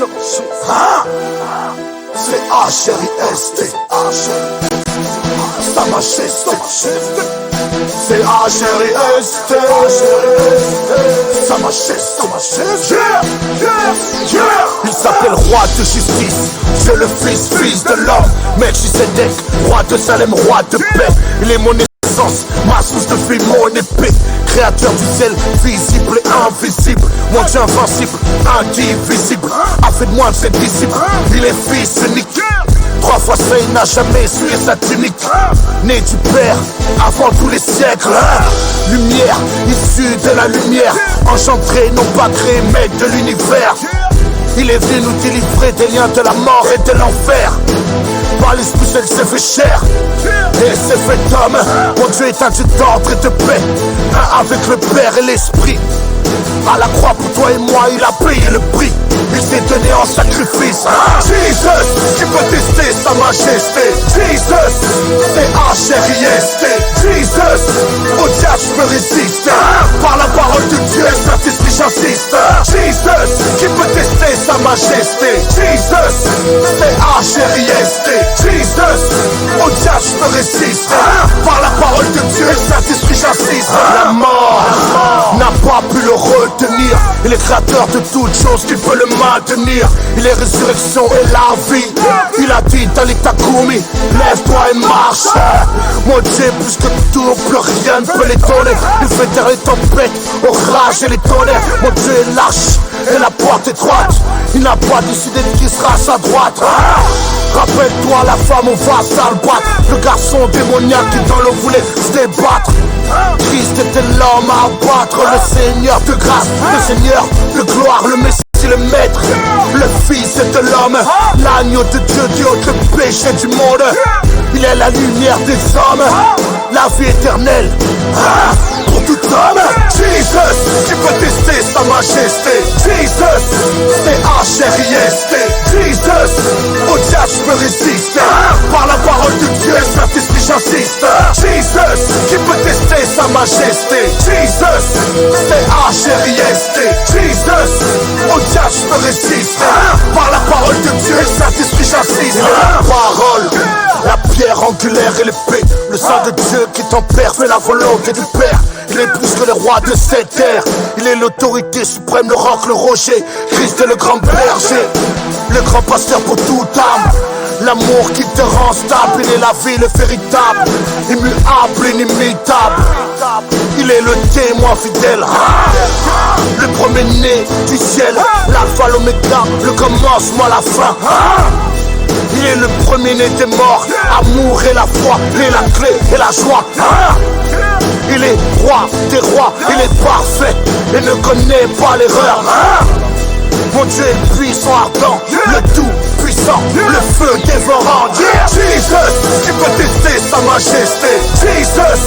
Hein? C'est H-R-I-S-T. Sa Majesté. C'est H-R-I-S-T. Sa Majesté. Il s'appelle roi de justice. C'est le fils de l'homme. Melchisedec, roi de Salem, roi de paix. Il est mon essence, ma source de vie, mon épée. Créateur du ciel, visible et invisible. Mon Dieu invincible, indivisible. A fait de moi ses disciples. Il est fils unique. 3 fois ça, il n'a jamais sué sa tunique. Né du Père, avant tous les siècles. Lumière, issue de la lumière. Engendré, non pas créé, mais de l'univers. Il est venu nous délivrer des liens de la mort et de l'enfer. Par l'esprit seul s'est fait chair et s'est fait homme. Mon Dieu est un Dieu d'ordre et de paix, un avec le Père et l'Esprit. À la croix pour toi et moi il a payé le prix. Il s'est donné en sacrifice. Jesus, qui peut tester sa majesté. Jesus, c'est H-R-I-S-T. Jesus, au diable je peux résister. Par la parole de Dieu et Saint-Esprit j'insiste. Jesus, qui peut tester sa majesté. Jesus, c'est H-R-I-S-T. Jesus, au diable je peux résister. Par la parole de Dieu et Saint-Esprit j'insiste. La mort n'a pas pu le retenir. Il est créateur de toutes choses qui peut le maintenir. Il est résurrection et la vie. Il a dit Talita Koumi, lève-toi et marche. Mon Dieu plus que tout, plus rien ne peut l'étonner. Il fait taire les tempêtes, orages et les tonnerres. Mon Dieu est lâche et la porte est droite. Il n'a pas décidé de qui sera à sa droite. Rappelle-toi la femme au vassal battre. Le garçon démoniaque qui dans l'eau voulait se débattre. Christ était l'homme à abattre. Le Seigneur de grâce, le Seigneur de gloire, le Messie, le Maître, le Fils de l'homme, l'agneau de Dieu qui ôte le péché du monde. Il est la lumière des hommes, la vie éternelle pour tout homme. Jesus, qui peut tester sa majesté. Jesus, c'est H-R-I-S-T. Jesus, au diable je peux résister. Par la parole de Dieu et Saint-Esprit j'insiste. Jesus, qui peut tester sa majesté. Jesus, c'est H-R-I-S-T. Jesus, au diable je peux résister. Par la parole de Dieu et Saint-Esprit j'insiste. La parole, la pierre angulaire et l'épée. Le sang de Dieu qui tempère fait la volonté du Père. Il est plus que le roi de cette terre. Il est l'autorité suprême, le roc, le rocher. Christ est le grand berger, le grand pasteur pour toute âme. L'amour qui te rend stable. Il est la vie, le véritable, immuable, inimitable. Il est le témoin fidèle, le premier-né du ciel, l'alpha, l'oméga, le commencement, la fin. Il est le premier-né des morts, amour et la foi, il est la clé et la joie. Il est roi des rois, il est parfait et ne connaît pas l'erreur. Mon Dieu est puissant, ardent, le tout puissant, le feu dévorant. Jesus, qui peut tester sa majesté. Jesus,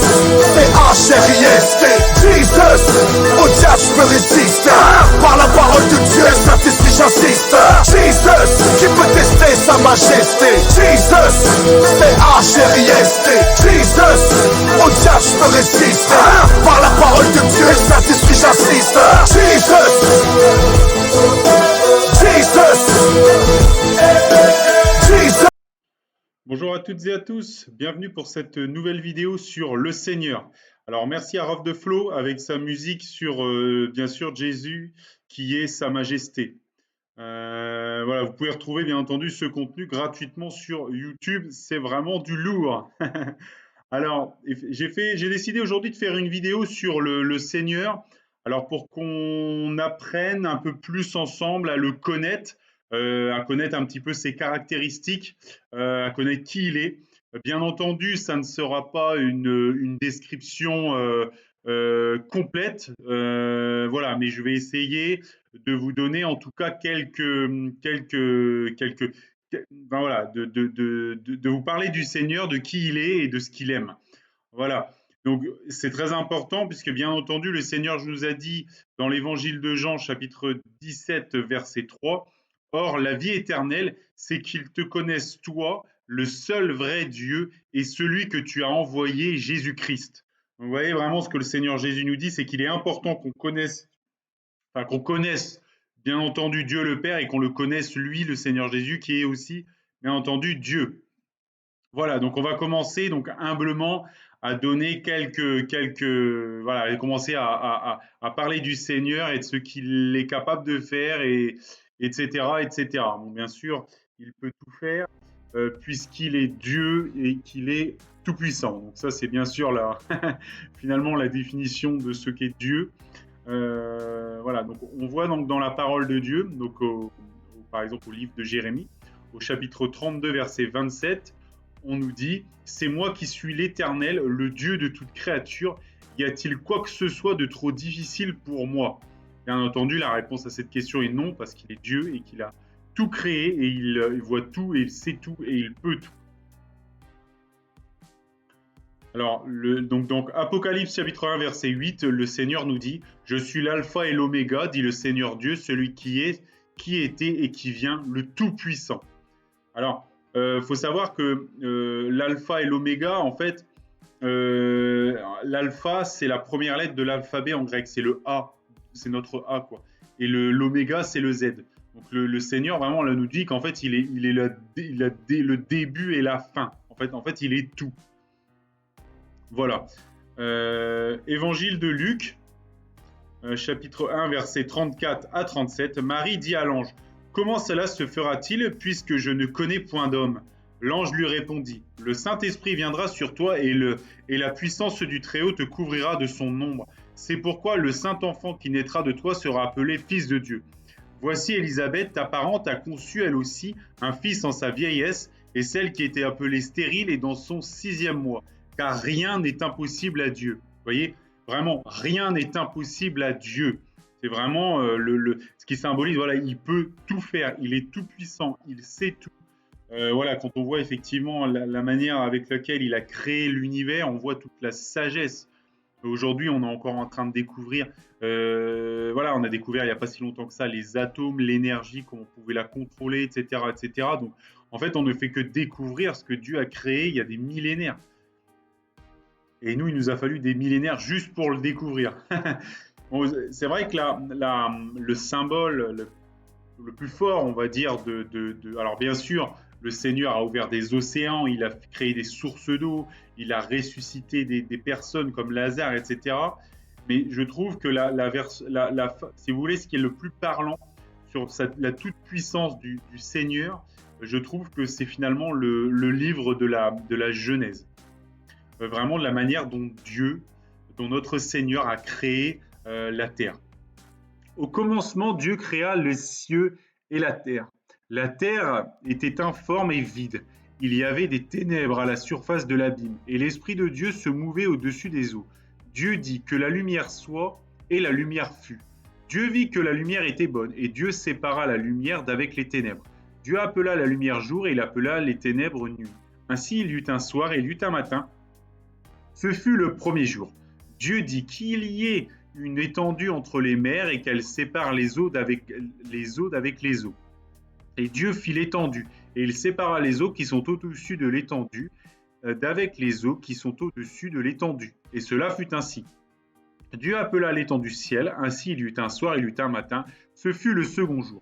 c'est H-R-I-S-T. Jesus, au diable je peux résister. Par la parole de Dieu et Saint-Esprit j'insiste. Jesus, qui peut tester sa majesté. Jesus, c'est H-R-I-S-T. Jesus, au diable je peux résister. Par la parole de Dieu et Saint-Esprit j'insiste. Jesus, Bonjour à toutes et à tous, bienvenue pour cette nouvelle vidéo sur le Seigneur. Alors merci à Rof de Flow avec sa musique sur bien sûr Jésus qui est sa majesté. Voilà, vous pouvez retrouver bien entendu ce contenu gratuitement sur YouTube, c'est vraiment du lourd. Alors j'ai décidé aujourd'hui de faire une vidéo sur le Seigneur. Alors pour qu'on apprenne un peu plus ensemble à le connaître, à connaître un petit peu ses caractéristiques, à connaître qui il est. Bien entendu, ça ne sera pas une description complète, voilà, mais je vais essayer de vous donner en tout cas ben voilà, de vous parler du Seigneur, de qui il est et de ce qu'il aime. Voilà. Donc, c'est très important puisque, bien entendu, le Seigneur nous a dit dans l'évangile de Jean, chapitre 17, verset 3, « Or, la vie éternelle, c'est qu'ils te connaissent, toi, le seul vrai Dieu, et celui que tu as envoyé, Jésus-Christ. » Vous voyez vraiment ce que le Seigneur Jésus nous dit, c'est qu'il est important qu'on connaisse bien entendu Dieu le Père et qu'on le connaisse lui, le Seigneur Jésus, qui est aussi bien entendu Dieu. Voilà, donc on va commencer donc humblement à donner voilà, et commencer à parler du Seigneur et de ce qu'il est capable de faire, et, etc., etc. Bon, bien sûr, il peut tout faire puisqu'il est Dieu et qu'il est tout-puissant. Donc ça, c'est bien sûr finalement la définition de ce qu'est Dieu. Voilà, donc on voit donc dans la parole de Dieu, donc par exemple au livre de Jérémie, au chapitre 32, verset 27, on nous dit « C'est moi qui suis l'Éternel, le Dieu de toute créature. Y a-t-il quoi que ce soit de trop difficile pour moi ?» Bien entendu, la réponse à cette question est non, parce qu'il est Dieu et qu'il a tout créé, et il voit tout, et il sait tout, et il peut tout. Alors, donc, Apocalypse chapitre 1, verset 8, le Seigneur nous dit « Je suis l'alpha et l'oméga, dit le Seigneur Dieu, celui qui est, qui était et qui vient, le Tout-Puissant. » Alors, faut savoir que l'alpha et l'oméga, en fait, l'alpha, c'est la première lettre de l'alphabet en grec, c'est le A, c'est notre A, quoi. Et l'oméga, c'est le Z. Donc le Seigneur, vraiment, là, nous dit qu'en fait, il est le début et la fin. En fait, il est tout. Voilà. Évangile de Luc, chapitre 1, versets 34 à 37. Marie dit à l'ange, « Comment cela se fera-t-il, puisque je ne connais point d'homme ?» L'ange lui répondit, « Le Saint-Esprit viendra sur toi, et la puissance du Très-Haut te couvrira de son ombre. C'est pourquoi le Saint-Enfant qui naîtra de toi sera appelé Fils de Dieu. Voici Élisabeth, ta parente, a conçu elle aussi un fils en sa vieillesse, et celle qui était appelée stérile est dans son 6e mois. Car rien n'est impossible à Dieu. » Vous voyez, vraiment, rien n'est impossible à Dieu. C'est vraiment ce qui symbolise, voilà, il peut tout faire, il est tout puissant, il sait tout. Voilà, quand on voit effectivement la manière avec laquelle il a créé l'univers, on voit toute la sagesse. Aujourd'hui, on est encore en train de découvrir, voilà, on a découvert il n'y a pas si longtemps que ça les atomes, l'énergie, comment on pouvait la contrôler, etc., etc. Donc, en fait, on ne fait que découvrir ce que Dieu a créé il y a des millénaires. Et nous, il nous a fallu des millénaires juste pour le découvrir. Bon, c'est vrai que le symbole le plus fort, on va dire, alors bien sûr, le Seigneur a ouvert des océans, il a créé des sources d'eau, il a ressuscité des personnes comme Lazare, etc. Mais je trouve que si vous voulez, ce qui est le plus parlant sur la toute-puissance du Seigneur, je trouve que c'est finalement le livre de la Genèse. Vraiment de la manière dont notre Seigneur a créé la terre. Au commencement, Dieu créa les cieux et la terre. La terre était informe et vide. Il y avait des ténèbres à la surface de l'abîme, et l'Esprit de Dieu se mouvait au-dessus des eaux. Dieu dit que la lumière soit, et la lumière fut. Dieu vit que la lumière était bonne, et Dieu sépara la lumière d'avec les ténèbres. Dieu appela la lumière jour, et il appela les ténèbres nuit. Ainsi il y eut un soir et il y eut un matin. Ce fut le premier jour. Dieu dit qu'il y ait une étendue entre les mers et qu'elle sépare les eaux d'avec les eaux. Et Dieu fit l'étendue, et il sépara les eaux qui sont au-dessus de l'étendue d'avec les eaux qui sont au-dessus de l'étendue. Et cela fut ainsi. Dieu appela l'étendue ciel, ainsi il y eut un soir et il y eut un matin, ce fut le second jour.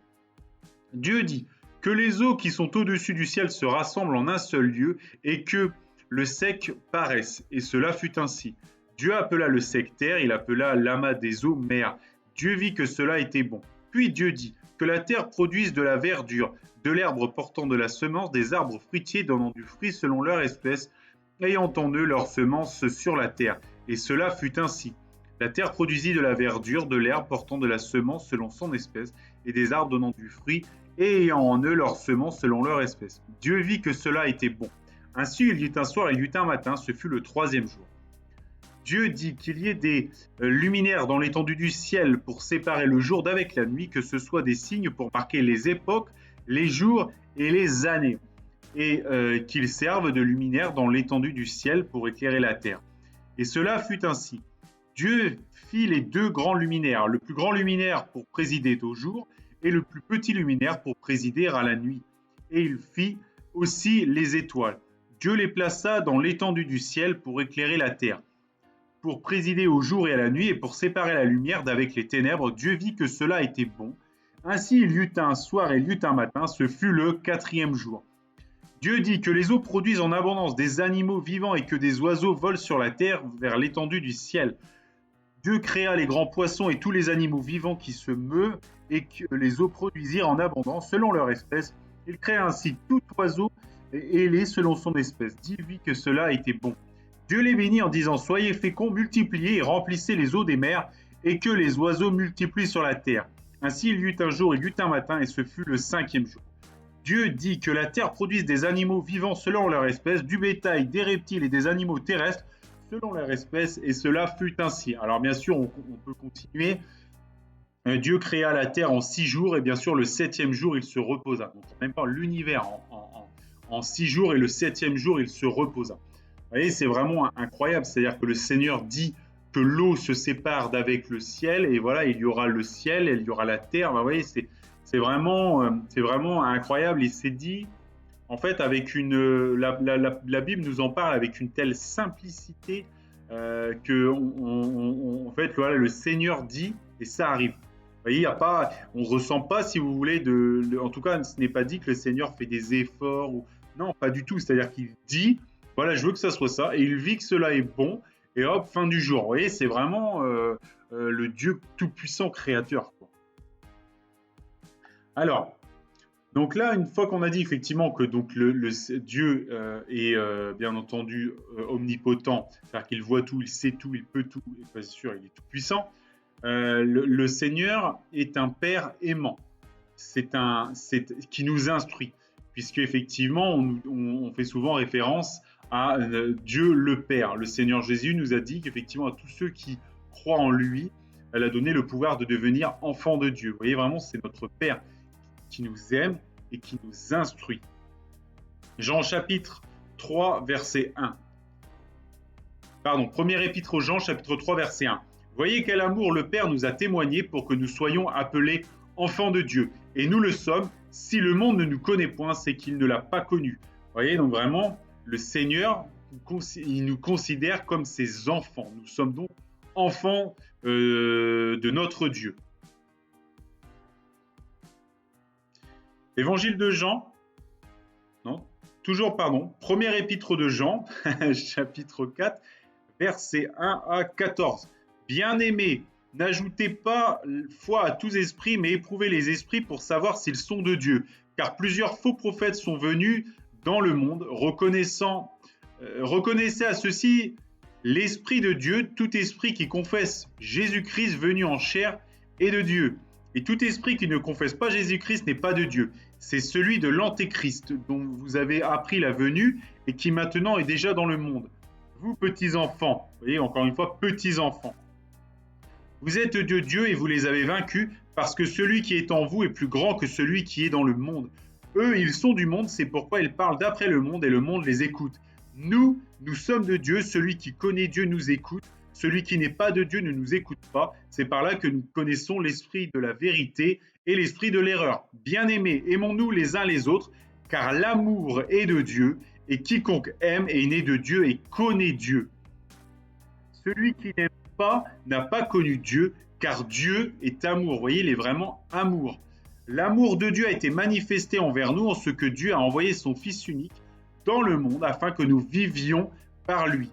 Dieu dit que les eaux qui sont au-dessus du ciel se rassemblent en un seul lieu, et que le sec paraisse, et cela fut ainsi. Dieu appela le sec terre, il appela l'amas des eaux mer. Dieu vit que cela était bon. Puis Dieu dit que la terre produise de la verdure, de l'herbe portant de la semence, des arbres fruitiers donnant du fruit selon leur espèce, ayant en eux leur semence sur la terre. Et cela fut ainsi. La terre produisit de la verdure, de l'herbe portant de la semence selon son espèce, et des arbres donnant du fruit, et ayant en eux leur semence selon leur espèce. Dieu vit que cela était bon. Ainsi il y eut un soir et il y eut un matin, ce fut le 3e jour. Dieu dit qu'il y ait des luminaires dans l'étendue du ciel pour séparer le jour d'avec la nuit, que ce soit des signes pour marquer les époques, les jours et les années, et qu'ils servent de luminaires dans l'étendue du ciel pour éclairer la terre. Et cela fut ainsi. Dieu fit les 2 grands luminaires, le plus grand luminaire pour présider au jour et le plus petit luminaire pour présider à la nuit. Et il fit aussi les étoiles. Dieu les plaça dans l'étendue du ciel pour éclairer la terre, pour présider au jour et à la nuit et pour séparer la lumière d'avec les ténèbres. Dieu vit que cela était bon. Ainsi il y eut un soir et il y eut un matin, ce fut le quatrième jour. Dieu dit que les eaux produisent en abondance des animaux vivants et que des oiseaux volent sur la terre vers l'étendue du ciel. Dieu créa les grands poissons et tous les animaux vivants qui se meuvent et que les eaux produisirent en abondance selon leur espèce. Il créa ainsi tout oiseau ailé selon son espèce. Dieu vit que cela était bon. Dieu les bénit en disant « Soyez féconds, multipliez et remplissez les eaux des mers et que les oiseaux multiplient sur la terre. » Ainsi il y eut un jour, il y eut un matin et ce fut le cinquième jour. Dieu dit que la terre produise des animaux vivants selon leur espèce, du bétail, des reptiles et des animaux terrestres selon leur espèce, et cela fut ainsi. Alors bien sûr, on peut continuer. Dieu créa la terre en 6 jours, et bien sûr, le 7e jour, il se reposa. Donc, même pas l'univers en 6 jours, et le 7e jour, il se reposa. Vous voyez, c'est vraiment incroyable. C'est-à-dire que le Seigneur dit que l'eau se sépare d'avec le ciel, et voilà, il y aura le ciel, et il y aura la terre. Vous voyez, c'est vraiment incroyable. Il s'est dit, en fait, avec la Bible nous en parle avec une telle simplicité que, en fait, voilà, le Seigneur dit et ça arrive. Vous voyez, on ne ressent pas, si vous voulez, en tout cas, ce n'est pas dit que le Seigneur fait des efforts. Non, pas du tout. C'est-à-dire qu'il dit, voilà, je veux que ça soit ça, et il vit que cela est bon, et hop, fin du jour. Vous voyez, c'est vraiment le Dieu tout-puissant créateur, quoi. Alors, donc là, une fois qu'on a dit effectivement que donc le Dieu est bien entendu omnipotent, c'est-à-dire qu'il voit tout, il sait tout, il peut tout, et bien sûr, il est tout puissant. Le Seigneur est un Père aimant, qui nous instruit, puisque effectivement, on fait souvent référence à Dieu le Père. Le Seigneur Jésus nous a dit qu'effectivement, à tous ceux qui croient en lui, elle a donné le pouvoir de devenir enfants de Dieu. Vous voyez, vraiment, c'est notre Père qui nous aime et qui nous instruit. Jean chapitre 3, verset 1. Pardon, premier épître aux Jean, chapitre 3, verset 1. Voyez quel amour le Père nous a témoigné pour que nous soyons appelés enfants de Dieu. Et nous le sommes. Si le monde ne nous connaît point, c'est qu'il ne l'a pas connu. Voyez, donc vraiment, le Seigneur, il nous considère comme ses enfants. Nous sommes donc enfants de notre Dieu. Évangile de Jean, non, toujours, pardon, premier épître de Jean, chapitre 4, versets 1 à 14. Bien-aimés, n'ajoutez pas foi à tous esprits, mais éprouvez les esprits pour savoir s'ils sont de Dieu. Car plusieurs faux prophètes sont venus dans le monde, reconnaissez à ceux-ci l'Esprit de Dieu, tout esprit qui confesse Jésus-Christ venu en chair est de Dieu. Et tout esprit qui ne confesse pas Jésus-Christ n'est pas de Dieu. C'est celui de l'Antéchrist dont vous avez appris la venue et qui maintenant est déjà dans le monde. Vous, petits enfants, vous voyez, encore une fois, petits enfants, vous êtes de Dieu et vous les avez vaincus parce que celui qui est en vous est plus grand que celui qui est dans le monde. Eux, ils sont du monde, c'est pourquoi ils parlent d'après le monde et le monde les écoute. Nous sommes de Dieu, celui qui connaît Dieu nous écoute. Celui qui n'est pas de Dieu ne nous écoute pas. C'est par là que nous connaissons l'esprit de la vérité et l'esprit de l'erreur. Bien-aimés, aimons-nous les uns les autres, car l'amour est de Dieu, et quiconque aime est né de Dieu et connaît Dieu. Celui qui n'aime pas n'a pas connu Dieu, car Dieu est amour. Vous voyez, il est vraiment amour. L'amour de Dieu a été manifesté envers nous en ce que Dieu a envoyé son Fils unique dans le monde afin que nous vivions par lui.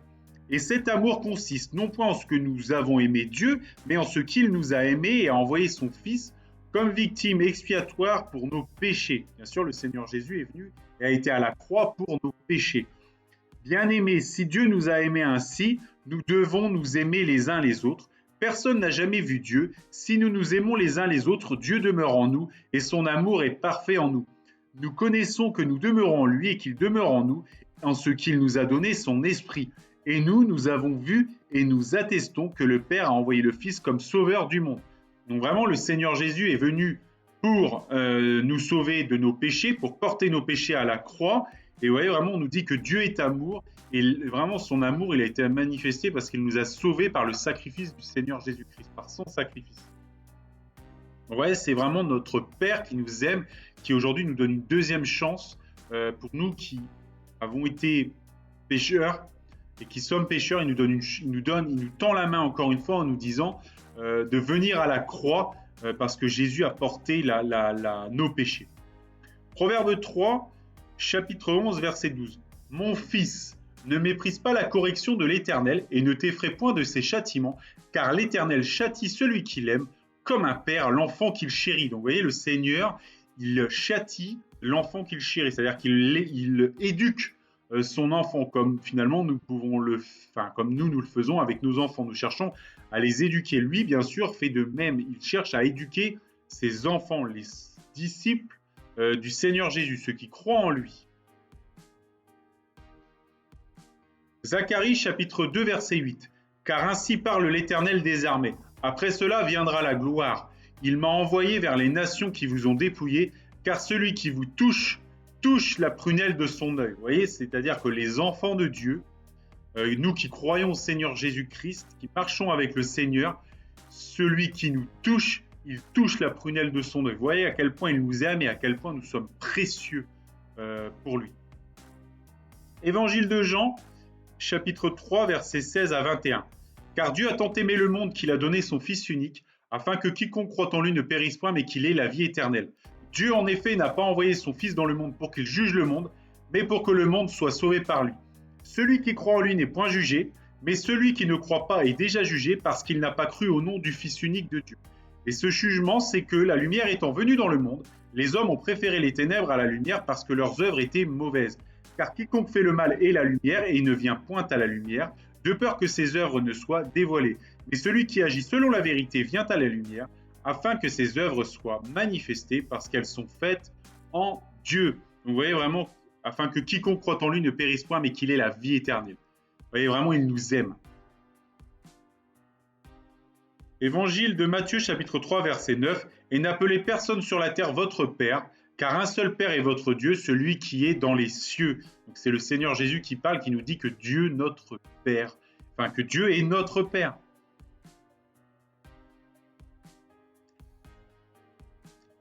Et cet amour consiste non point en ce que nous avons aimé Dieu, mais en ce qu'il nous a aimés et a envoyé son Fils comme victime expiatoire pour nos péchés. Bien sûr, le Seigneur Jésus est venu et a été à la croix pour nos péchés. Bien-aimés, si Dieu nous a aimés ainsi, nous devons nous aimer les uns les autres. Personne n'a jamais vu Dieu. Si nous nous aimons les uns les autres, Dieu demeure en nous et son amour est parfait en nous. Nous connaissons que nous demeurons en lui et qu'il demeure en nous, en ce qu'il nous a donné son esprit. Et nous avons vu et nous attestons que le Père a envoyé le Fils comme sauveur du monde. Donc vraiment, le Seigneur Jésus est venu pour nous sauver de nos péchés, pour porter nos péchés à la croix. Et vous voyez, vraiment, on nous dit que Dieu est amour. Et vraiment, son amour, il a été manifesté parce qu'il nous a sauvés par le sacrifice du Seigneur Jésus-Christ, par son sacrifice. Vous voyez, c'est vraiment notre Père qui nous aime, qui aujourd'hui nous donne une deuxième chance pour nous qui avons été pécheurs et qui sommes pécheurs. Il nous tend la main encore une fois en nous disant de venir à la croix parce que Jésus a porté nos péchés. Proverbe 3, chapitre 11, verset 12. Mon fils, ne méprise pas la correction de l'Éternel et ne t'effraie point de ses châtiments, car l'Éternel châtie celui qu'il aime, comme un père l'enfant qu'il chérit. Donc vous voyez, le Seigneur, il châtie l'enfant qu'il chérit, c'est-à-dire qu'il éduque son enfant, comme finalement comme nous le faisons avec nos enfants. Nous cherchons à les éduquer. Lui, bien sûr, fait de même. Il cherche à éduquer ses enfants, les disciples du Seigneur Jésus, ceux qui croient en lui. Zacharie chapitre 2 verset 8. Car ainsi parle l'Éternel des armées. Après cela viendra la gloire. Il m'a envoyé vers les nations qui vous ont dépouillés, car celui qui vous touche la prunelle de son œil. Vous voyez, c'est-à-dire que les enfants de Dieu, nous qui croyons au Seigneur Jésus-Christ, qui marchons avec le Seigneur, celui qui nous touche, il touche la prunelle de son œil. Vous voyez à quel point il nous aime et à quel point nous sommes précieux pour lui. Évangile de Jean, chapitre 3, versets 16 à 21. Car Dieu a tant aimé le monde qu'il a donné son Fils unique, afin que quiconque croit en lui ne périsse point, mais qu'il ait la vie éternelle. Dieu, en effet, n'a pas envoyé son Fils dans le monde pour qu'il juge le monde, mais pour que le monde soit sauvé par lui. Celui qui croit en lui n'est point jugé, mais celui qui ne croit pas est déjà jugé parce qu'il n'a pas cru au nom du Fils unique de Dieu. Et ce jugement, c'est que la lumière étant venue dans le monde, les hommes ont préféré les ténèbres à la lumière parce que leurs œuvres étaient mauvaises. Car quiconque fait le mal est la lumière et il ne vient point à la lumière, de peur que ses œuvres ne soient dévoilées. Mais celui qui agit selon la vérité vient à la lumière, afin que ses œuvres soient manifestées parce qu'elles sont faites en Dieu. Donc, vous voyez vraiment, afin que quiconque croit en lui ne périsse point, mais qu'il ait la vie éternelle. Vous voyez vraiment, il nous aime. Évangile de Matthieu chapitre 3 verset 9. Et n'appelez personne sur la terre votre Père, car un seul Père est votre Dieu, celui qui est dans les cieux. Donc c'est le Seigneur Jésus qui parle, qui nous dit que Dieu, notre Père, enfin que Dieu est notre Père.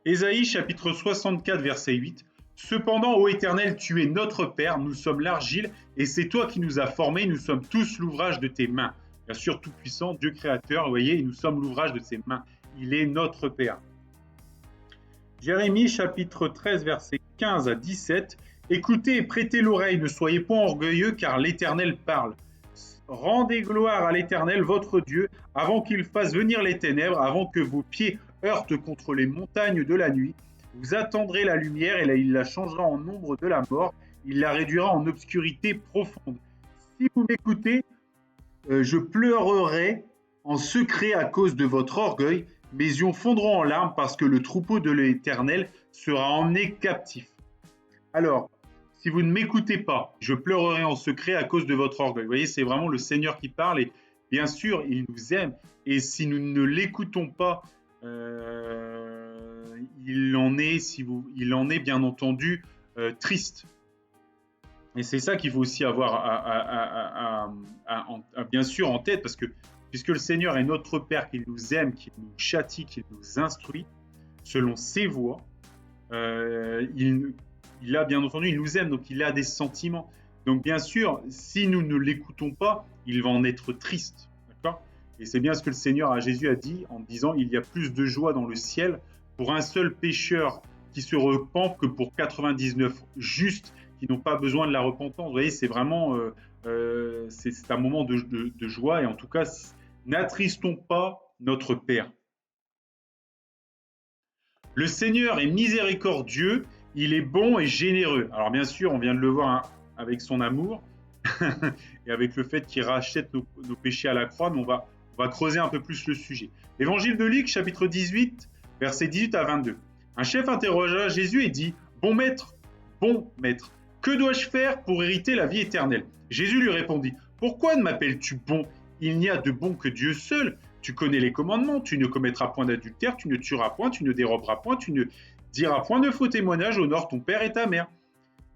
Ésaïe chapitre 64 verset 8. Cependant, ô Éternel, tu es notre Père, nous sommes l'argile, et c'est toi qui nous as formés, nous sommes tous l'ouvrage de tes mains. Bien sûr, tout-puissant, Dieu créateur, vous voyez, nous sommes l'ouvrage de ses mains. Il est notre Père. Jérémie chapitre 13 verset 15 à 17. Écoutez et prêtez l'oreille, ne soyez point orgueilleux, car l'Éternel parle. Rendez gloire à l'Éternel, votre Dieu, avant qu'il fasse venir les ténèbres, avant que vos pieds heurtent contre les montagnes de la nuit. Vous attendrez la lumière et il la changera en ombre de la mort. Il la réduira en obscurité profonde. Si vous m'écoutez, je pleurerai en secret à cause de votre orgueil. Mes yeux fondront en larmes parce que le troupeau de l'Éternel sera emmené captif. Alors, si vous ne m'écoutez pas, je pleurerai en secret à cause de votre orgueil. Vous voyez, c'est vraiment le Seigneur qui parle et bien sûr, il nous aime. Et si nous ne l'écoutons pas, il en est bien entendu triste. Et c'est ça qu'il faut aussi avoir bien sûr en tête, parce que puisque le Seigneur est notre Père, qu'il nous aime, qu'il nous châtie, qu'il nous instruit, selon ses voies, il a bien entendu, il nous aime, donc il a des sentiments. Donc bien sûr, si nous ne l'écoutons pas, il va en être triste. D'accord ? Et c'est bien ce que le Seigneur Jésus a dit en disant, il y a plus de joie dans le ciel pour un seul pécheur qui se repent que pour 99 justes qui n'ont pas besoin de la repentance. Vous voyez, c'est vraiment c'est un moment de joie, et en tout cas, n'attristons pas notre Père. Le Seigneur est miséricordieux, il est bon et généreux. Alors bien sûr, on vient de le voir avec son amour et avec le fait qu'il rachète nos péchés à la croix, mais on va creuser un peu plus le sujet. Évangile de Luc, chapitre 18, versets 18 à 22. Un chef interrogea Jésus et dit, « Bon maître, que dois-je faire pour hériter la vie éternelle ?» Jésus lui répondit, « Pourquoi ne m'appelles-tu bon ? Il n'y a de bon que Dieu seul. Tu connais les commandements, tu ne commettras point d'adultère, tu ne tueras point, tu ne déroberas point, tu ne diras point de faux témoignages, honore ton père et ta mère. »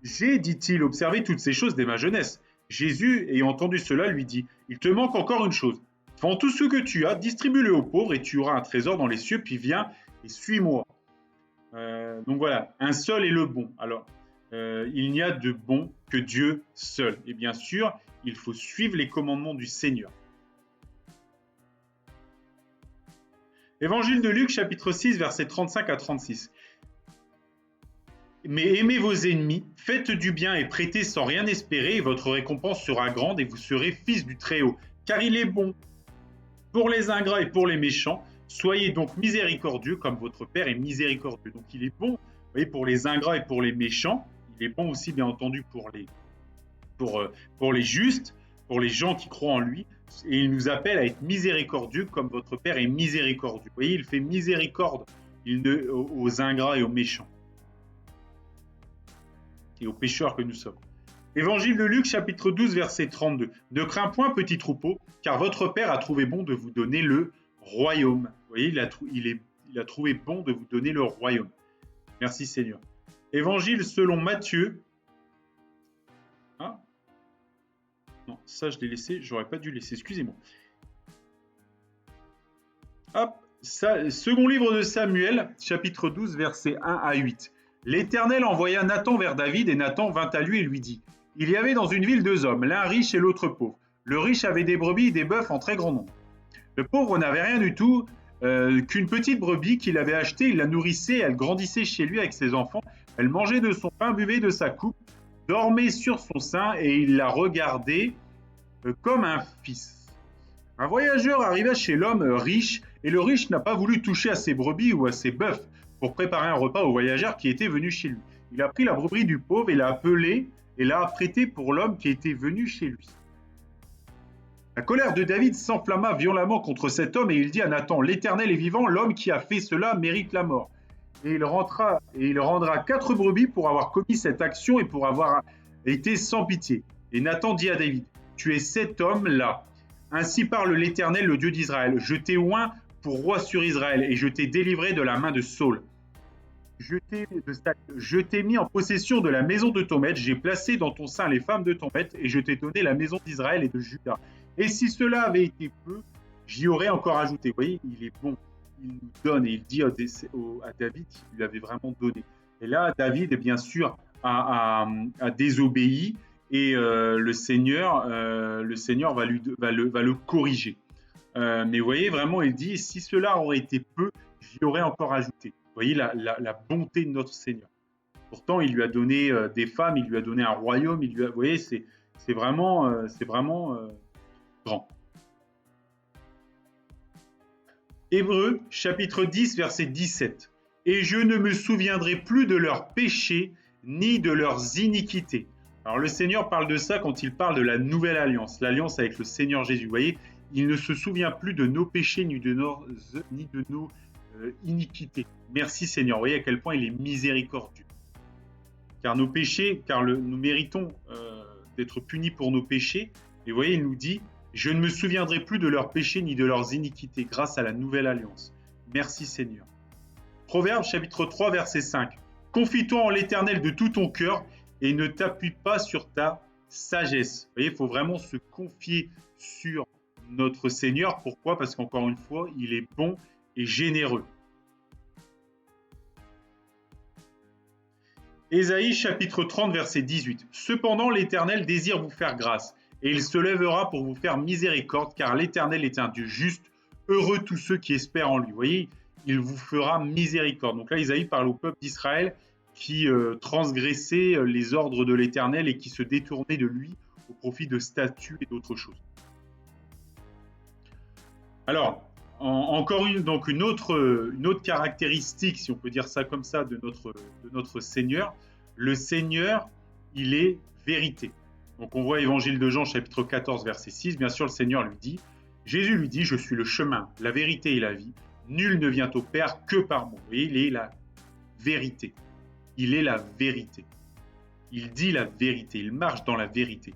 J'ai, dit-il, observé toutes ces choses dès ma jeunesse. Jésus, ayant entendu cela, lui dit, « Il te manque encore une chose. Vends tout ce que tu as, distribue-le aux pauvres, et tu auras un trésor dans les cieux, puis viens et suis-moi. » Donc voilà, un seul est le bon. Alors, il n'y a de bon que Dieu seul. Et bien sûr, il faut suivre les commandements du Seigneur. Évangile de Luc, chapitre 6, versets 35 à 36. Mais aimez vos ennemis, faites du bien et prêtez sans rien espérer, et votre récompense sera grande et vous serez fils du Très-Haut. Car il est bon pour les ingrats et pour les méchants. Soyez donc miséricordieux comme votre Père est miséricordieux. Donc il est bon, vous voyez, pour les ingrats et pour les méchants. Il est bon aussi, bien entendu, pour les justes, pour les gens qui croient en lui. Et il nous appelle à être miséricordieux comme votre Père est miséricordieux. Vous voyez, il fait miséricorde aux ingrats et aux méchants. Et aux pécheurs que nous sommes. Évangile de Luc, chapitre 12, verset 32. Ne crains point, petit troupeau, car votre Père a trouvé bon de vous donner le royaume. Vous voyez, il a trouvé bon de vous donner le royaume. Merci Seigneur. Évangile selon Matthieu. Ah. Non, ça je l'ai laissé, j'aurais pas dû laisser, excusez-moi. Hop, second livre de Samuel, chapitre 12, versets 1 à 8. L'Éternel envoya Nathan vers David et Nathan vint à lui et lui dit : Il y avait dans une ville deux hommes, l'un riche et l'autre pauvre. Le riche avait des brebis et des bœufs en très grand nombre. Le pauvre n'avait rien du tout qu'une petite brebis qu'il avait achetée, il la nourrissait, elle grandissait chez lui avec ses enfants, elle mangeait de son pain, buvait de sa coupe, dormait sur son sein et il la regardait comme un fils. Un voyageur arriva chez l'homme riche et le riche n'a pas voulu toucher à ses brebis ou à ses bœufs pour préparer un repas au voyageur qui était venu chez lui. Il a pris la brebis du pauvre et l'a appelée et l'a apprêtée pour l'homme qui était venu chez lui. La colère de David s'enflamma violemment contre cet homme et il dit à Nathan : L'Éternel est vivant, l'homme qui a fait cela mérite la mort. Et il rendra 4 brebis pour avoir commis cette action et pour avoir été sans pitié. Et Nathan dit à David : Tu es cet homme-là. Ainsi parle l'Éternel, le Dieu d'Israël. Je t'ai oint pour roi sur Israël et je t'ai délivré de la main de Saul. Je t'ai mis en possession de la maison de ton maître, j'ai placé dans ton sein les femmes de ton maître et je t'ai donné la maison d'Israël et de Juda. Et si cela avait été peu, j'y aurais encore ajouté. Vous voyez, il est bon, il nous donne et il dit à David qu'il lui avait vraiment donné. Et là, David, bien sûr, a désobéi et le Seigneur va le corriger. Mais vous voyez, vraiment, il dit, si cela aurait été peu, j'y aurais encore ajouté. Vous voyez la bonté de notre Seigneur. Pourtant, il lui a donné des femmes, il lui a donné un royaume, vous voyez, c'est vraiment grand. Hébreux, chapitre 10, verset 17. Et je ne me souviendrai plus de leurs péchés, ni de leurs iniquités. Alors le Seigneur parle de ça quand il parle de la nouvelle alliance, l'alliance avec le Seigneur Jésus. Vous voyez, il ne se souvient plus de nos péchés, ni de nos iniquités. Merci Seigneur. Vous voyez à quel point il est miséricordieux. Car nos péchés, nous méritons d'être punis pour nos péchés. Et vous voyez, il nous dit, je ne me souviendrai plus de leurs péchés ni de leurs iniquités grâce à la nouvelle alliance. Merci Seigneur. Proverbe chapitre 3 verset 5. Confie-toi en l'Éternel de tout ton cœur et ne t'appuie pas sur ta sagesse. Vous voyez, il faut vraiment se confier sur notre Seigneur. Pourquoi ? Parce qu'encore une fois, il est bon et généreux. Ésaïe chapitre 30 verset 18. Cependant l'Éternel désire vous faire grâce et il se lèvera pour vous faire miséricorde car l'Éternel est un Dieu juste, heureux tous ceux qui espèrent en lui. Vous voyez, il vous fera miséricorde. Donc là Ésaïe parle au peuple d'Israël qui transgressait les ordres de l'Éternel et qui se détournait de lui au profit de statues et d'autres choses. Alors, encore une autre caractéristique, si on peut dire ça comme ça, de notre Seigneur. Le Seigneur, il est vérité. Donc on voit Évangile de Jean, chapitre 14, verset 6. Bien sûr, le Seigneur lui dit, Jésus lui dit, je suis le chemin, la vérité et la vie. Nul ne vient au Père que par moi. Vous voyez, il est la vérité. Il est la vérité. Il dit la vérité. Il marche dans la vérité.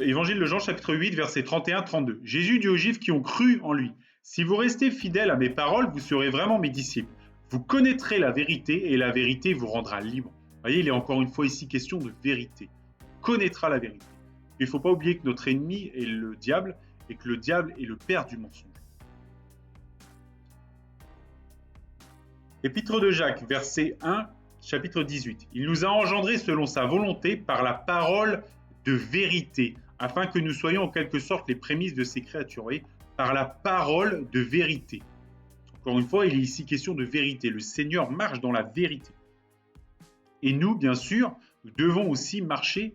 Évangile de Jean, chapitre 8, versets 31-32. Jésus dit aux Juifs qui ont cru en lui, « Si vous restez fidèles à mes paroles, vous serez vraiment mes disciples. Vous connaîtrez la vérité et la vérité vous rendra libre. » Vous voyez, il est encore une fois ici question de vérité. On connaîtra la vérité. Il ne faut pas oublier que notre ennemi est le diable et que le diable est le père du mensonge. Épître de Jacques, verset 1, chapitre 18. « Il nous a engendrés selon sa volonté par la parole de vérité, afin que nous soyons en quelque sorte les prémices de ces créatures. » par la parole de vérité. Encore une fois, il est ici question de vérité. Le Seigneur marche dans la vérité. Et nous, bien sûr, nous devons aussi marcher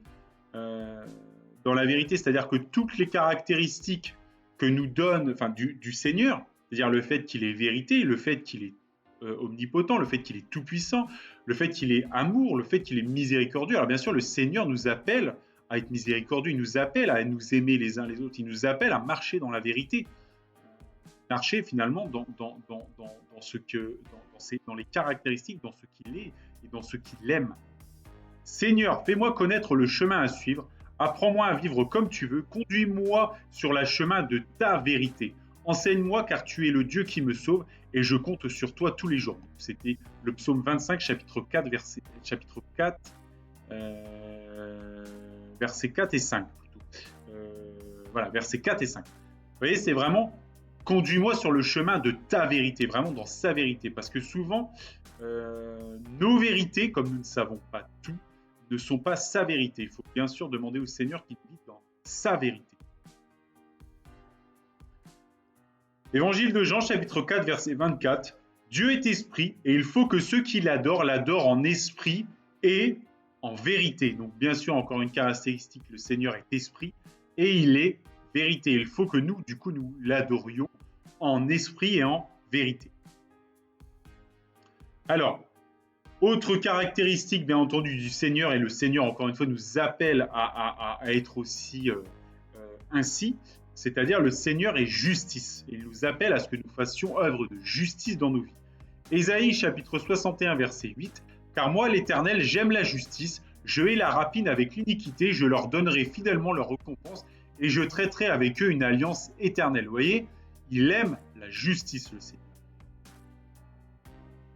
dans la vérité, c'est-à-dire que toutes les caractéristiques que nous donne du Seigneur, c'est-à-dire le fait qu'il est vérité, le fait qu'il est omnipotent, le fait qu'il est tout-puissant, le fait qu'il est amour, le fait qu'il est miséricordieux. Alors bien sûr, le Seigneur nous appelle à être miséricordieux, il nous appelle à nous aimer les uns les autres, il nous appelle à marcher dans la vérité, marcher finalement dans les caractéristiques, dans ce qu'il est et dans ce qu'il aime. Seigneur, fais-moi connaître le chemin à suivre, apprends-moi à vivre comme tu veux, conduis-moi sur le chemin de ta vérité. Enseigne-moi car tu es le Dieu qui me sauve et je compte sur toi tous les jours. C'était le psaume 25, chapitre 4, versets 4 et 5. Voilà, versets 4 et 5. Vous voyez, c'est vraiment conduis-moi sur le chemin de ta vérité, vraiment dans sa vérité. Parce que souvent, nos vérités, comme nous ne savons pas tout, ne sont pas sa vérité. Il faut bien sûr demander au Seigneur qu'il guide dans sa vérité. Évangile de Jean, chapitre 4, verset 24. Dieu est esprit et il faut que ceux qui l'adorent en esprit et en vérité. Donc bien sûr, encore une caractéristique, le Seigneur est esprit et il est vérité. Il faut que nous, du coup, nous l'adorions en esprit et en vérité. Alors, autre caractéristique, bien entendu, du Seigneur, et le Seigneur, encore une fois, nous appelle à être aussi ainsi, c'est-à-dire le Seigneur est justice. Il nous appelle à ce que nous fassions œuvre de justice dans nos vies. Ésaïe, chapitre 61, verset 8. « Car moi, l'Éternel, j'aime la justice, je hais la rapine avec l'iniquité, je leur donnerai fidèlement leur récompense, et je traiterai avec eux une alliance éternelle. » Vous voyez, il aime la justice, le Seigneur.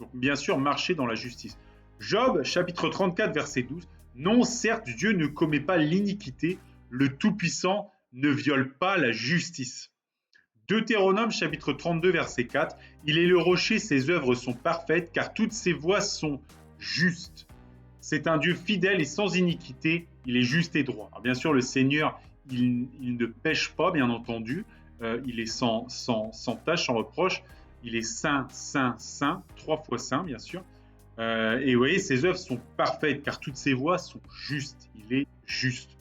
Donc, bien sûr, marcher dans la justice. Job, chapitre 34, verset 12. « Non, certes, Dieu ne commet pas l'iniquité, le Tout-Puissant ne viole pas la justice. » Deutéronome, chapitre 32, verset 4. « Il est le rocher, ses œuvres sont parfaites, car toutes ses voies sont justes. C'est un Dieu fidèle et sans iniquité, il est juste et droit. » Alors, bien sûr, le Seigneur, il ne pêche pas, bien entendu. Il est sans tâche, sans reproche. Il est saint, saint, saint, 3 fois saint, bien sûr. Et vous voyez, ses œuvres sont parfaites, car toutes ses voies sont justes. Il est juste.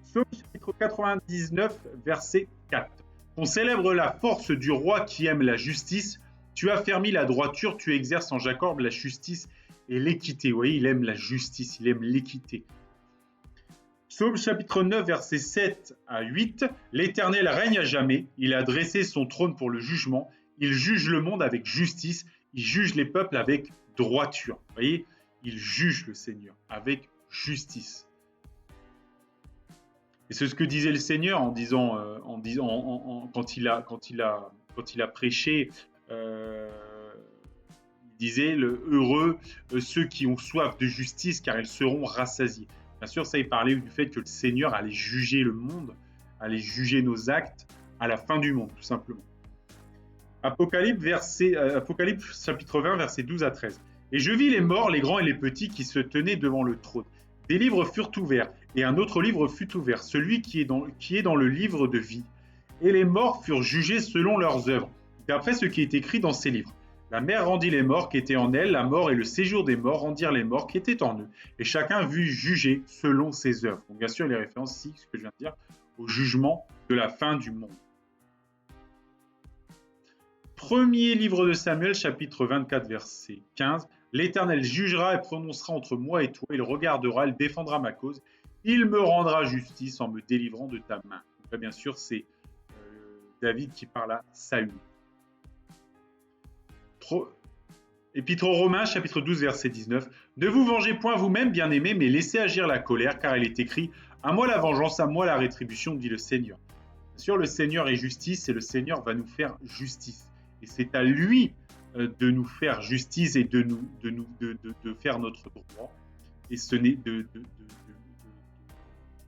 Psaume chapitre 99, verset 4. « On célèbre la force du roi qui aime la justice. Tu as fermi la droiture, tu exerces en Jacob la justice et l'équité. » Vous voyez, il aime la justice, il aime l'équité. Psaume chapitre 9, versets 7 à 8. « L'Éternel règne à jamais, il a dressé son trône pour le jugement. Il juge le monde avec justice, il juge les peuples avec droiture. » Vous voyez, il juge le Seigneur avec justice. Et c'est ce que disait le Seigneur quand il a prêché. Il disait heureux ceux qui ont soif de justice, car ils seront rassasiés. Bien sûr, ça, il parlait du fait que le Seigneur allait juger le monde, allait juger nos actes à la fin du monde, tout simplement. Apocalypse chapitre 20, versets 12 à 13. « Et je vis les morts, les grands et les petits, qui se tenaient devant le trône. Des livres furent ouverts, et un autre livre fut ouvert, celui qui est dans le livre de vie. Et les morts furent jugés selon leurs œuvres, d'après ce qui est écrit dans ces livres. La mer rendit les morts qui étaient en elle, la mort et le séjour des morts rendirent les morts qui étaient en eux, et chacun fut jugé selon ses œuvres. » Donc bien sûr, les références ici, ce que je viens de dire, au jugement de la fin du monde. Premier livre de Samuel, chapitre 24, verset 15. « L'Éternel jugera et prononcera entre moi et toi, il regardera, il défendra ma cause, il me rendra justice en me délivrant de ta main. » Donc là, bien sûr, c'est David qui parle à Saül. Épître aux Romains, chapitre 12, verset 19. « Ne vous vengez point vous-même, bien-aimés, mais laissez agir la colère, car il est écrit « À moi la vengeance, à moi la rétribution, dit le Seigneur. » Bien sûr, le Seigneur est justice et le Seigneur va nous faire justice. Et c'est à lui de nous faire justice et de faire notre droit. Et ce n'est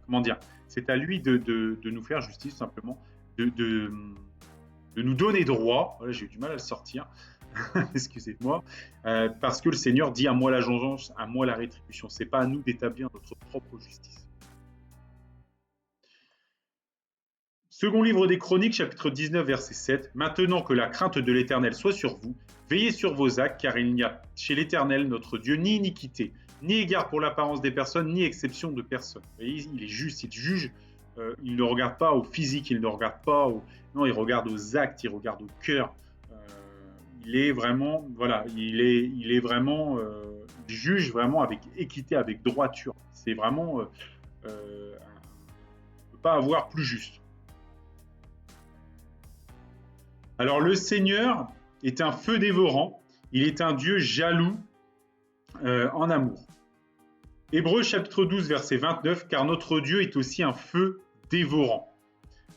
comment dire, c'est à lui de nous faire justice, simplement, de nous donner droit. Voilà, j'ai eu du mal à le sortir. Excusez-moi, parce que le Seigneur dit à moi la vengeance, à moi la rétribution. C'est pas à nous d'établir notre propre justice. Second livre des Chroniques, chapitre 19, verset 7. Maintenant que la crainte de l'Éternel soit sur vous, veillez sur vos actes, car il n'y a chez l'Éternel, notre Dieu, ni iniquité, ni égard pour l'apparence des personnes, ni exception de personne. Vous voyez, il est juste, il juge, il ne regarde pas au physique, il ne regarde pas au... Non, il regarde aux actes, il regarde au cœur. Il est vraiment, voilà, il est vraiment, il juge vraiment avec équité, avec droiture. C'est vraiment, on ne peut pas avoir plus juste. Alors le Seigneur est un feu dévorant, il est un Dieu jaloux en amour. Hébreux chapitre 12 verset 29, car notre Dieu est aussi un feu dévorant.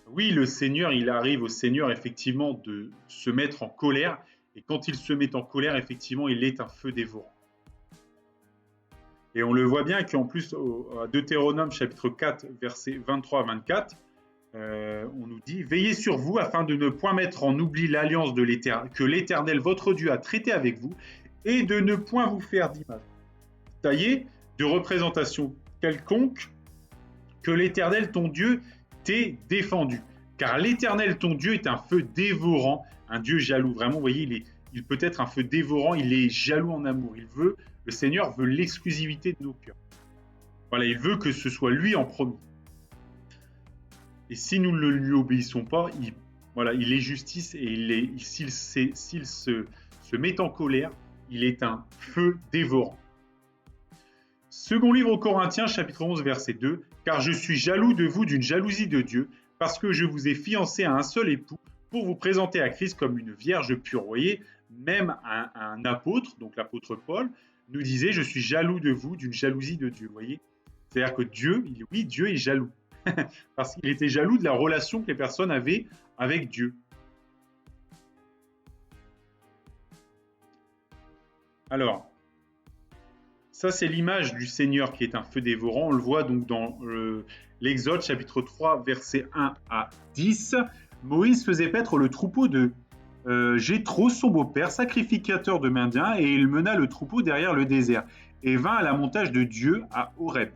Oui, le Seigneur, il arrive au Seigneur effectivement de se mettre en colère, et quand il se met en colère, effectivement, il est un feu dévorant. Et on le voit bien qu'en plus, à Deutéronome chapitre 4 verset 23 à 24, on nous dit « Veillez sur vous afin de ne point mettre en oubli l'alliance que l'Éternel votre Dieu a traitée avec vous et de ne point vous faire d'image taillée de représentation quelconque que l'Éternel ton Dieu t'ait défendu. Car l'Éternel ton Dieu est un feu dévorant, un Dieu jaloux. » Vraiment, vous voyez, il peut être un feu dévorant, il est jaloux en amour. Le Seigneur veut l'exclusivité de nos cœurs. Voilà, il veut que ce soit lui en premier. Et si nous ne lui obéissons pas, il est justice et s'il se met en colère, il est un feu dévorant. Second livre aux Corinthiens, chapitre 11, verset 2. « Car je suis jaloux de vous d'une jalousie de Dieu, parce que je vous ai fiancé à un seul époux, pour vous présenter à Christ comme une vierge pure. » Vous voyez, même un apôtre, donc l'apôtre Paul, nous disait « Je suis jaloux de vous d'une jalousie de Dieu. » Vous voyez, c'est-à-dire que Dieu est jaloux. Parce qu'il était jaloux de la relation que les personnes avaient avec Dieu. Alors, ça c'est l'image du Seigneur qui est un feu dévorant. On le voit donc dans l'Exode chapitre 3 versets 1 à 10. Moïse faisait paître le troupeau de Jéthro, son beau-père, sacrificateur de Midian, et il mena le troupeau derrière le désert et vint à la montagne de Dieu à Horeb.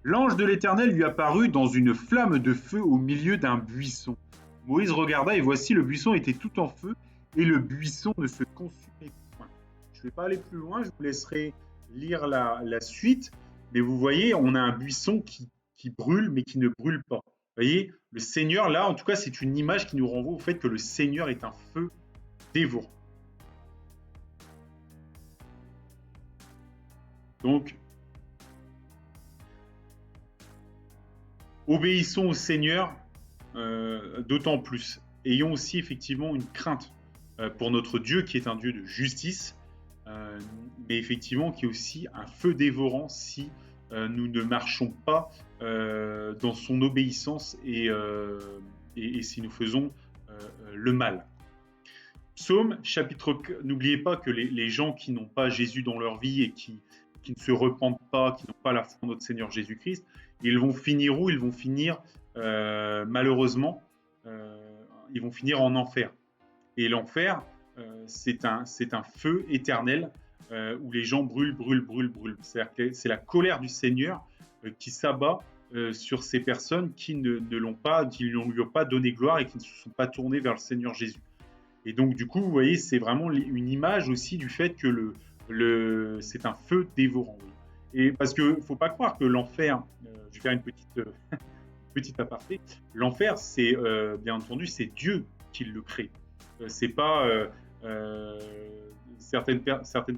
L'ange de l'Éternel lui apparut dans une flamme de feu au milieu d'un buisson. Moïse regarda et voici le buisson était tout en feu et le buisson ne se consumait point. Je ne vais pas aller plus loin, je vous laisserai lire la suite, mais vous voyez, on a un buisson qui brûle mais qui ne brûle pas. Vous voyez, le Seigneur, là, en tout cas, c'est une image qui nous renvoie au fait que le Seigneur est un feu dévorant. Donc, obéissons au Seigneur d'autant plus. Ayons aussi effectivement une crainte pour notre Dieu qui est un Dieu de justice, mais effectivement qui est aussi un feu dévorant si nous ne marchons pas dans son obéissance et si nous faisons le mal. Psaume, chapitre... N'oubliez pas que les gens qui n'ont pas Jésus dans leur vie et qui ne se repentent pas, qui n'ont pas la foi en notre Seigneur Jésus-Christ, ils vont finir où? Ils vont finir, malheureusement, ils vont finir en enfer. Et l'enfer, c'est un feu éternel où les gens brûlent. C'est-à-dire que c'est la colère du Seigneur qui s'abat sur ces personnes qui ne l'ont pas, qui ne lui ont pas donné gloire et qui ne se sont pas tournées vers le Seigneur Jésus. Et donc, du coup, vous voyez, c'est vraiment une image aussi du fait que c'est un feu dévorant. Et parce qu'il ne faut pas croire que l'enfer, je vais faire une petite aparté, l'enfer, c'est bien entendu, c'est Dieu qui le crée. C'est pas... certaines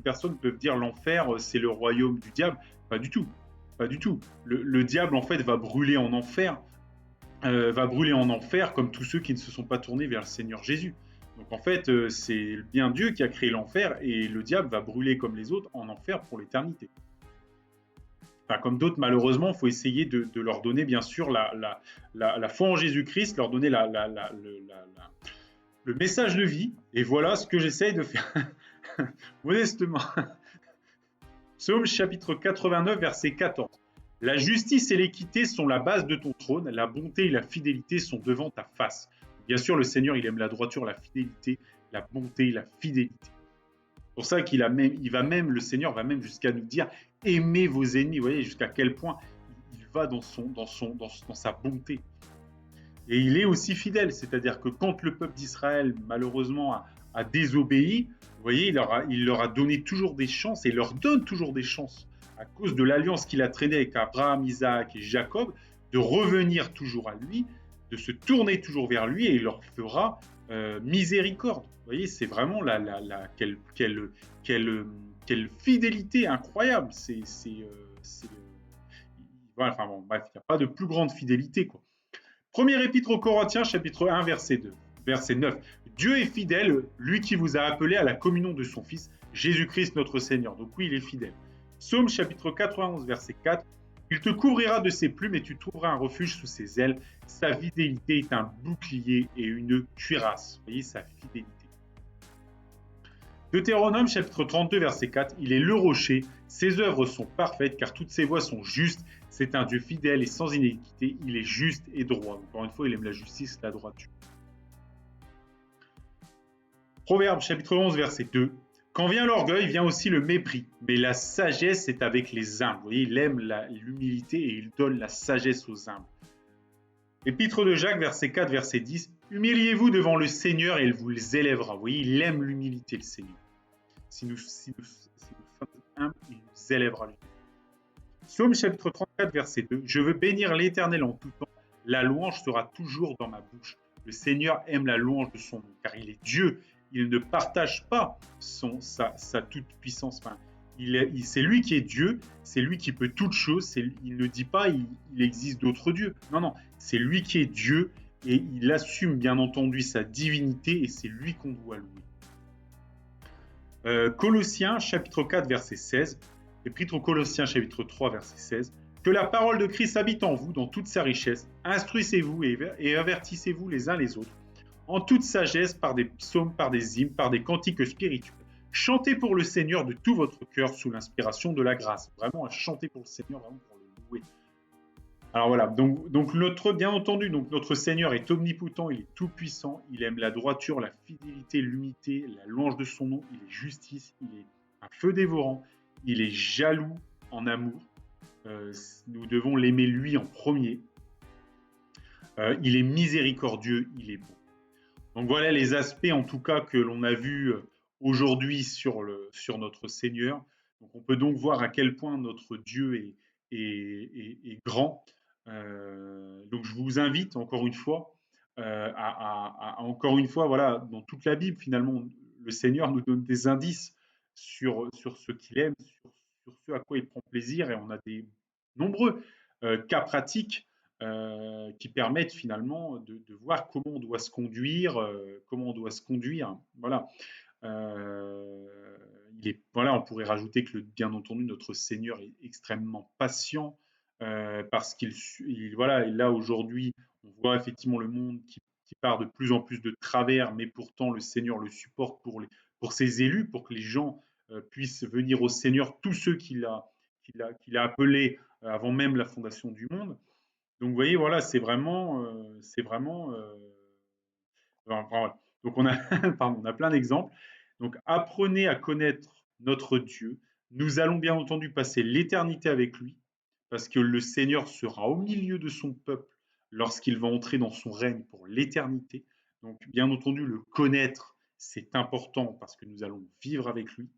personnes peuvent dire l'enfer, c'est le royaume du diable. Pas du tout. Pas du tout. Le diable, en fait, va brûler en enfer comme tous ceux qui ne se sont pas tournés vers le Seigneur Jésus. Donc en fait, c'est bien Dieu qui a créé l'enfer et le diable va brûler comme les autres en enfer pour l'éternité. Enfin, comme d'autres, malheureusement, il faut essayer de leur donner bien sûr la foi en Jésus-Christ, leur donner le message de vie. Et voilà ce que j'essaye de faire modestement. Psaume chapitre 89, verset 14. La justice et l'équité sont la base de ton trône, la bonté et la fidélité sont devant ta face. Bien sûr, le Seigneur, il aime la droiture, la fidélité, la bonté, la fidélité. C'est pour ça le Seigneur va même jusqu'à nous dire aimez vos ennemis. Vous voyez jusqu'à quel point il va dans sa bonté. Et il est aussi fidèle, c'est-à-dire que quand le peuple d'Israël, malheureusement, a désobéi, vous voyez, il leur a donné toujours des chances et leur donne toujours des chances à cause de l'alliance qu'il a traînée avec Abraham, Isaac et Jacob, de revenir toujours à lui, de se tourner toujours vers lui et il leur fera miséricorde. Vous voyez, c'est vraiment quelle fidélité incroyable. Voilà, enfin bon, bref, il n'y a pas de plus grande fidélité, quoi. Premier épître aux Corinthiens, chapitre 1, verset 2, verset 9. Dieu est fidèle, lui qui vous a appelé à la communion de son Fils, Jésus-Christ notre Seigneur. Donc oui, il est fidèle. Psaume chapitre 91, verset 4. Il te couvrira de ses plumes et tu trouveras un refuge sous ses ailes. Sa fidélité est un bouclier et une cuirasse. Vous voyez, sa fidélité. Deutéronome chapitre 32, verset 4. Il est le rocher, ses œuvres sont parfaites car toutes ses voies sont justes. C'est un Dieu fidèle et sans iniquité. Il est juste et droit. Encore une fois, il aime la justice et la droiture. Proverbe chapitre 11, verset 2. Quand vient l'orgueil, vient aussi le mépris. Mais la sagesse est avec les humbles. Vous voyez, il aime l'humilité et il donne la sagesse aux humbles. Épître de Jacques, verset 4, verset 10. Humiliez-vous devant le Seigneur et il vous élèvera. Vous voyez, il aime l'humilité, le Seigneur. Si nous sommes humbles, il nous élèvera. Psaume chapitre 34, verset 2. Je veux bénir l'Éternel en tout temps. La louange sera toujours dans ma bouche. Le Seigneur aime la louange de son nom, car il est Dieu. Il ne partage pas sa toute-puissance. Enfin, c'est lui qui est Dieu, c'est lui qui peut toutes choses. Il ne dit pas il existe d'autres dieux. Non, non, c'est lui qui est Dieu et il assume bien entendu sa divinité et c'est lui qu'on doit louer. Colossiens chapitre 4 verset 16, épître aux Colossiens chapitre 3 verset 16, que la parole de Christ habite en vous dans toute sa richesse, instruisez-vous et avertissez-vous les uns les autres, en toute sagesse par des psaumes, par des hymnes, par des cantiques spirituels. Chantez pour le Seigneur de tout votre cœur sous l'inspiration de la grâce. Vraiment à chanter pour le Seigneur, vraiment pour le louer. Alors voilà, donc bien entendu, notre Seigneur est omnipotent, il est tout puissant, il aime la droiture, la fidélité, l'humilité, la louange de son nom, il est justice, il est un feu dévorant, il est jaloux en amour. Nous devons l'aimer lui en premier. Il est miséricordieux, il est bon. Donc voilà les aspects en tout cas que l'on a vus aujourd'hui sur notre Seigneur. Donc on peut donc voir à quel point notre Dieu est grand. Donc je vous invite encore une fois encore une fois, voilà, dans toute la Bible finalement, le Seigneur nous donne des indices sur ce qu'il aime, sur ce à quoi il prend plaisir, et on a des nombreux cas pratiques qui permettent finalement de voir comment on doit se conduire, Voilà. Voilà, on pourrait rajouter que bien entendu notre Seigneur est extrêmement patient parce voilà, et là aujourd'hui on voit effectivement le monde qui part de plus en plus de travers, mais pourtant le Seigneur le supporte pour ses élus, pour que les gens puissent venir au Seigneur, tous ceux qu'il a appelés avant même la fondation du monde. Donc vous voyez, voilà, c'est vraiment voilà. Donc on a, pardon, on a plein d'exemples. Donc apprenez à connaître notre Dieu. Nous allons bien entendu passer l'éternité avec lui, parce que le Seigneur sera au milieu de son peuple lorsqu'il va entrer dans son règne pour l'éternité. Donc bien entendu, le connaître, c'est important parce que nous allons vivre avec lui.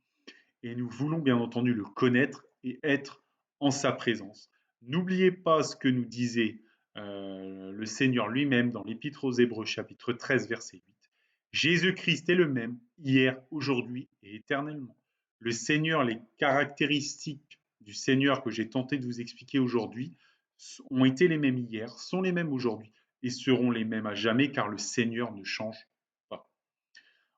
Et nous voulons bien entendu le connaître et être en sa présence. N'oubliez pas ce que nous disait le Seigneur lui-même dans l'Épître aux Hébreux, chapitre 13, verset 8. Jésus-Christ est le même hier, aujourd'hui et éternellement. Le Seigneur, les caractéristiques du Seigneur que j'ai tenté de vous expliquer aujourd'hui ont été les mêmes hier, sont les mêmes aujourd'hui et seront les mêmes à jamais car le Seigneur ne change pas.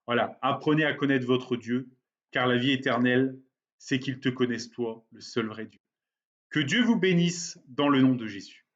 Voilà, apprenez à connaître votre Dieu car la vie éternelle, c'est qu'il te connaisse toi, le seul vrai Dieu. Que Dieu vous bénisse dans le nom de Jésus.